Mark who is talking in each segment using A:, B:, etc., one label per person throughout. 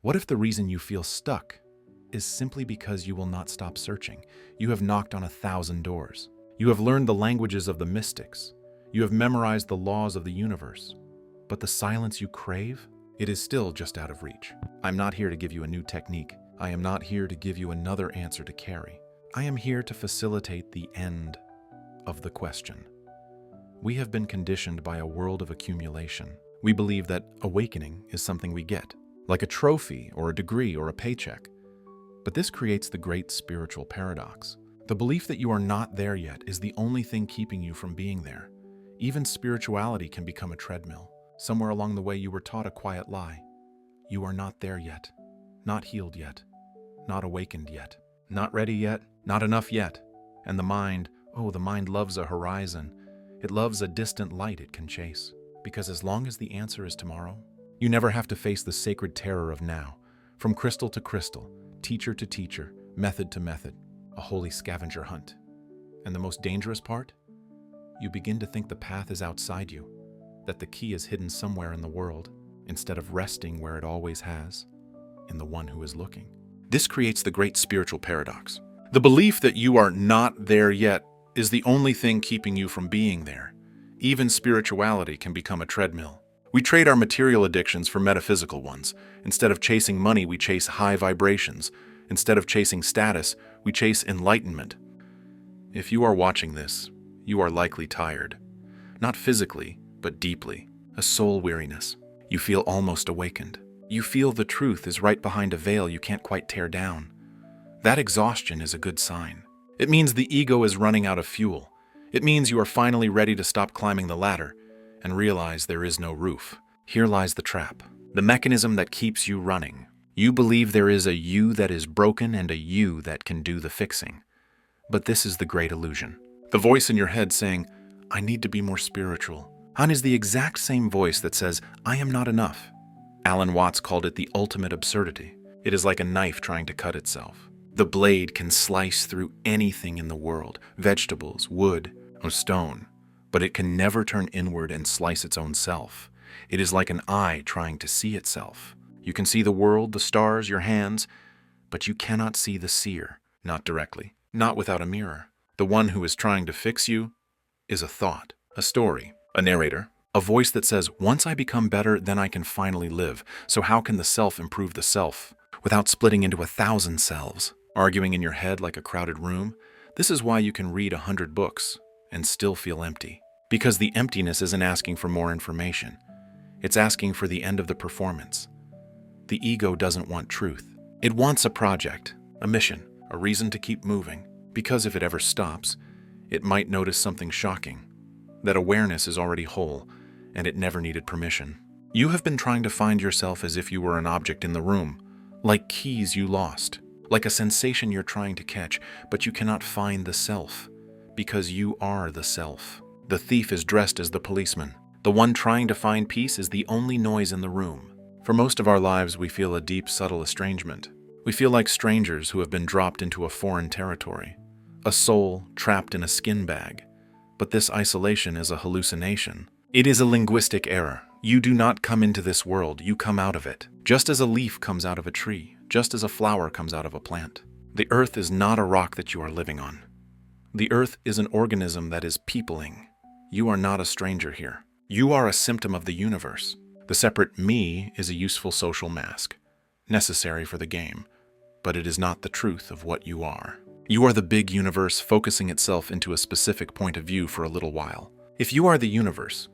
A: What if the reason you feel stuck is simply because you will not stop searching? You have knocked on 1,000 doors. You have learned the languages of the mystics. You have memorized the laws of the universe. But the silence you crave, it is still just out of reach. I'm not here to give you a new technique. I am not here to give you another answer to carry. I am here to facilitate the end of the question. We have been conditioned by a world of accumulation. We believe that awakening is something we get, like a trophy or a degree or a paycheck. But this creates the great spiritual paradox. The belief that you are not there yet is the only thing keeping you from being there. Even spirituality can become a treadmill. Somewhere along the way you were taught a quiet lie. You are not there yet, not healed yet, not awakened yet, not ready yet, not enough yet. And the mind loves a horizon. It loves a distant light it can chase. Because as long as the answer is tomorrow, you never have to face the sacred terror of now. From crystal to crystal, teacher to teacher, method to method, a holy scavenger hunt. And the most dangerous part? You begin to think the path is outside you, that the key is hidden somewhere in the world, instead of resting where it always has, in the one who is looking. This creates the great spiritual paradox. The belief that you are not there yet is the only thing keeping you from being there. Even spirituality can become a treadmill. We trade our material addictions for metaphysical ones. Instead of chasing money, we chase high vibrations. Instead of chasing status, we chase enlightenment. If you are watching this, you are likely tired. Not physically, but deeply. A soul weariness. You feel almost awakened. You feel the truth is right behind a veil you can't quite tear down. That exhaustion is a good sign. It means the ego is running out of fuel. It means you are finally ready to stop climbing the ladder and realize there is no roof. Here lies the trap, the mechanism that keeps you running. You believe there is a you that is broken and a you that can do the fixing. But this is the great illusion. The voice in your head saying, I need to be more spiritual, is the exact same voice that says, I am not enough. Alan Watts called it the ultimate absurdity. It is like a knife trying to cut itself. The blade can slice through anything in the world, vegetables, wood, or stone, but it can never turn inward and slice its own self. It is like an eye trying to see itself. You can see the world, the stars, your hands, but you cannot see the seer, not directly, not without a mirror. The one who is trying to fix you is a thought, a story, a narrator, a voice that says, once I become better, then I can finally live. So how can the self improve the self without splitting into 1,000 selves? Arguing in your head like a crowded room? This is why you can read 100 books and still feel empty. Because the emptiness isn't asking for more information. It's asking for the end of the performance. The ego doesn't want truth. It wants a project, a mission, a reason to keep moving. Because if it ever stops, it might notice something shocking. That awareness is already whole, and it never needed permission. You have been trying to find yourself as if you were an object in the room, like keys you lost, like a sensation you're trying to catch, but you cannot find the self, because you are the self. The thief is dressed as the policeman. The one trying to find peace is the only noise in the room. For most of our lives, we feel a deep, subtle estrangement. We feel like strangers who have been dropped into a foreign territory, a soul trapped in a skin bag. But this isolation is a hallucination. It is a linguistic error. You do not come into this world, you come out of it. Just as a leaf comes out of a tree, just as a flower comes out of a plant. The earth is not a rock that you are living on. The earth is an organism that is peopling. You are not a stranger here. You are a symptom of the universe. The separate me is a useful social mask, necessary for the game, but it is not the truth of what you are. You are the big universe focusing itself into a specific point of view for a little while. If you are the universe,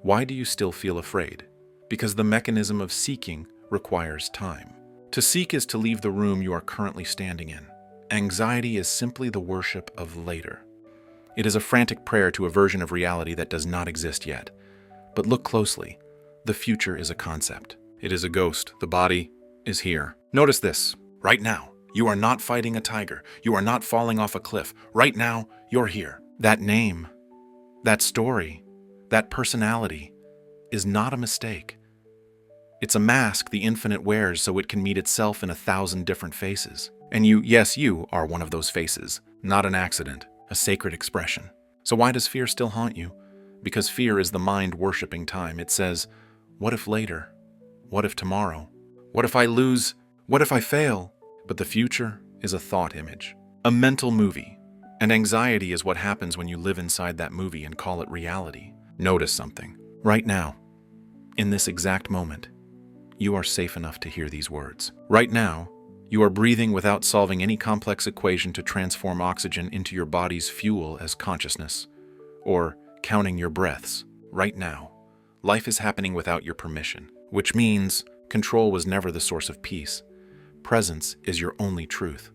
A: why do you still feel afraid? Because the mechanism of seeking requires time. To seek is to leave the room you are currently standing in. Anxiety is simply the worship of later. It is a frantic prayer to a version of reality that does not exist yet. But look closely. The future is a concept. It is a ghost. The body is here. Notice this. Right now, you are not fighting a tiger. You are not falling off a cliff. Right now, you're here. That name, that story, that personality is not a mistake. It's a mask the infinite wears so it can meet itself in 1,000 different faces. And you, yes, you are one of those faces. Not an accident, a sacred expression. So why does fear still haunt you? Because fear is the mind worshipping time. It says, what if later? What if tomorrow? What if I lose? What if I fail? But the future is a thought image, a mental movie. And anxiety is what happens when you live inside that movie and call it reality. Notice something. Right now, in this exact moment, you are safe enough to hear these words. Right now, you are breathing without solving any complex equation to transform oxygen into your body's fuel as consciousness, or counting your breaths. Right now, life is happening without your permission, which means control was never the source of peace. Presence is your only truth.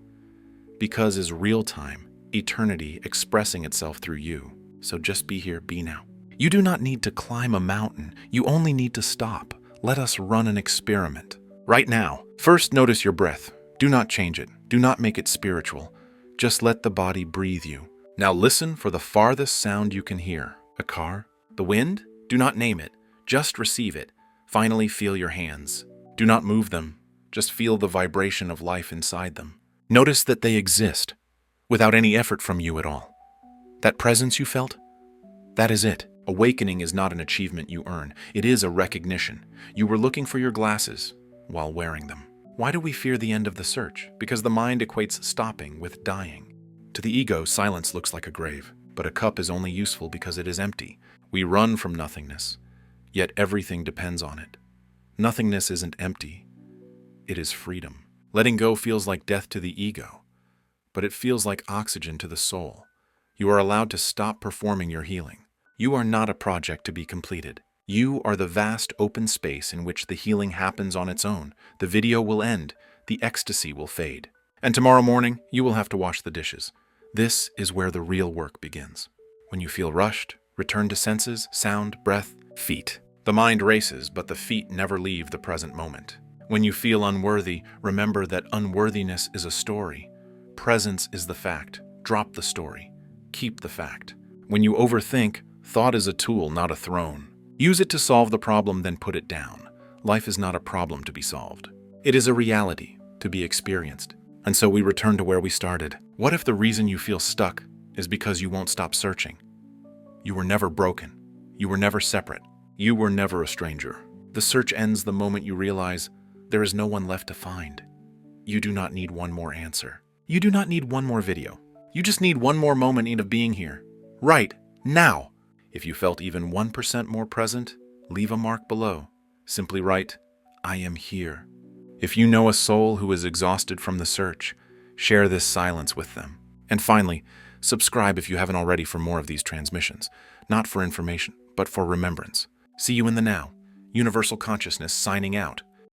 A: Because is real time, eternity expressing itself through you. So just be here, be now. You do not need to climb a mountain. You only need to stop. Let us run an experiment. Right now, first notice your breath. Do not change it. Do not make it spiritual. Just let the body breathe you. Now listen for the farthest sound you can hear. A car? The wind? Do not name it. Just receive it. Finally, feel your hands. Do not move them. Just feel the vibration of life inside them. Notice that they exist, without any effort from you at all. That presence you felt? That is it. Awakening is not an achievement you earn. It is a recognition. You were looking for your glasses while wearing them. Why do we fear the end of the search? Because the mind equates stopping with dying. To the ego, silence looks like a grave, but a cup is only useful because it is empty. We run from nothingness, yet everything depends on it. Nothingness isn't empty. It is freedom. Letting go feels like death to the ego, but it feels like oxygen to the soul. You are allowed to stop performing your healing. You are not a project to be completed. You are the vast open space in which the healing happens on its own. The video will end. The ecstasy will fade. And tomorrow morning, you will have to wash the dishes. This is where the real work begins. When you feel rushed, return to senses, sound, breath, feet. The mind races, but the feet never leave the present moment. When you feel unworthy, remember that unworthiness is a story. Presence is the fact. Drop the story. Keep the fact. When you overthink, thought is a tool, not a throne. Use it to solve the problem, then put it down. Life is not a problem to be solved. It is a reality to be experienced. And so we return to where we started. What if the reason you feel stuck is because you won't stop searching? You were never broken. You were never separate. You were never a stranger. The search ends the moment you realize there is no one left to find. You do not need one more answer. You do not need one more video. You just need one more moment of being here. Right now. If you felt even 1% more present, leave a mark below. Simply write, I am here. If you know a soul who is exhausted from the search, share this silence with them. And finally, subscribe if you haven't already for more of these transmissions, not for information, but for remembrance. See you in the now. Universal Consciousness signing out.